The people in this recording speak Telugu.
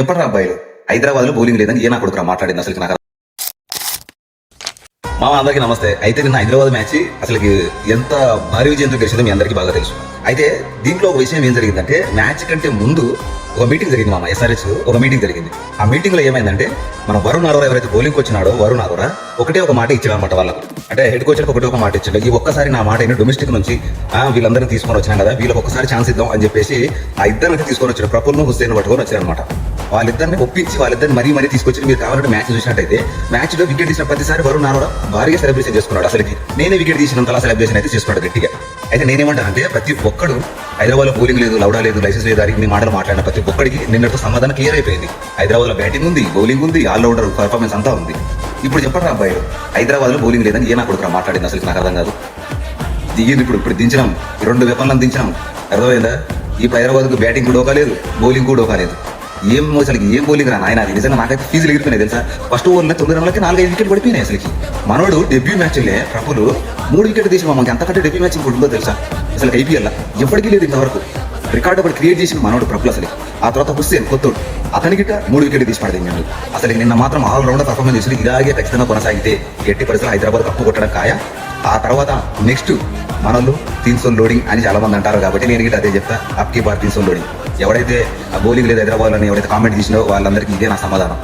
చెప్పరా అబ్బాయిలు, హైదరాబాద్ లో బౌలింగ్ లేదని ఏ నా కొడుకురా మాట్లాడింది అసలు నాకు. మామ అందరికీ నమస్తే. అయితే నిన్న హైదరాబాద్ మ్యాచ్ అసలు ఎంత భారీ విజయంతో గెలిచిందో మీ అందరికీ బాగా తెలుసు. అయితే దీంట్లో ఒక విషయం ఏం జరిగిందంటే, మ్యాచ్ కంటే ముందు ఒక మీటింగ్ జరిగింది మామ. ఎస్ఆర్హెచ్ ఒక మీటింగ్ జరిగింది. ఆ మీటింగ్ లో ఏమైందంటే, మన వరుణ్ ఆరోరా ఎవరైతే బౌలింగ్ వచ్చినాడో వరుణ్ ఆరోరా ఒకటే ఒక మాట ఇచ్చాడు అనమాట వాళ్ళకు. అంటే హెడ్ కోచ్ ఒకటే ఒక మాట ఇచ్చాడు, ఈ ఒక్కసారి నా మాట అయినా డొమెస్టిక్ నుంచి వీళ్ళందరినీ తీసుకొని వచ్చినాం కదా, వీళ్ళకి ఒక్కసారి ఛాన్స్ ఇద్దాం అని చెప్పేసి ఆ ఇద్దరిని తీసుకొని వచ్చాడు. ప్రఫుల్ను హుస్సేన్ పట్టుకొని వచ్చారనమాట. వాళ్ళిద్దరిని ఒప్పించి వాళ్ళిద్దరిని మరీ తీసుకొచ్చి, మీరు కావాలంటే మ్యాచ్ చూసినట్టయితే మ్యాచ్ లో వికెట్ తీసిన ప్రతిసారి వరుణ్ ఆరోరా భారీగా సెలబ్రేషన్ చేసుకున్నాడు. అసలుకి నేనే వికెట్ తీసినంతలా సెలబ్రేషన్ అయితే చేసుకున్నాడు గట్టిగా. అయితే నేనేమంటానంటే, ప్రతి ఒక్కడు హైదరాబాద్ లో బౌలింగ్ లేదు, లౌడా లేదు, లైసెన్స్ లేదు అని మాటలు మాట్లాడిన ప్రతి ఒక్కడికి నిన్నటితో సమాధానం క్లియర్ అయిపోయింది. హైదరాబాద్ లో బ్యాటింగ్ ఉంది, బౌలింగ్ ఉంది, ఆల్రౌండర్ పర్ఫార్మెన్స్ అంతా ఉంది. ఇప్పుడు చెప్పండి అబ్బాయిలు, హైదరాబాద్ లో బౌలింగ్ లేదని ఏ నా కొడుకురా మాట్లాడింది అసలు నాకు అర్థం కాదు. దిగింది ఇప్పుడు దించినాం, 2 వెపన్లను దించినాం, అర్థమైందా? ఈ హైదరాబాద్కు బ్యాటింగ్ కూడా ఒకలేదు, బౌలింగ్ కూడా ఒకలేదు. ఏం అసలు ఏం బౌలింగ్ రా నాయన, అది నిజంగా నాకైతే ఫీజులు ఎగిరిపోయినాయి తెలుసా. ఫస్ట్ ఓవర్లో 9 రన్లకి 4-5 వికెట్లు పడిపోయినాయి. అసలుకి మనోడు డెబ్యూ మ్యాచ్లే ప్రఫుల్ 3 వికెట్లు తీసి మనకి అంతకంటే డెబ్యూ మ్యాచ్ ఇంకోటి ఉందో తెలుసా. అసలు ఐపీఎల్ ఎప్పటికీ లేదు ఇంతవరకు. రికార్డు ఒకటి క్రియేట్ చేసిన మనోడు ప్రఫుల్. అసలు ఆ తర్వాత హుస్సేన్ కొత్తోడు, అతనికి 3 వికెట్లు తీసి పడేది. అసలు నిన్న మాత్రం ఆల్రౌండర్ పర్ఫార్మెన్స్ చేసి ఇలాగే ఖచ్చితంగా కొనసాగితే ఎట్టి పరిస్థితుల్లో హైదరాబాద్ కప్పు కొట్టడం ఖాయ. ఆ తర్వాత నెక్స్ట్ మనోళ్ళు 300 లోడింగ్ అని చాలా మంది అంటారు, కాబట్టి నేను గిట్ట అదే చెప్తా, అప్కి బార్ 300 లోడింగ్. ఎవడైతే బౌలింగ్ లేదు హైదరాబాద్ అని ఎవరైతే కామెంట్ చేసినో వాళ్ళందరికీ ఇదే నా సమాధానం.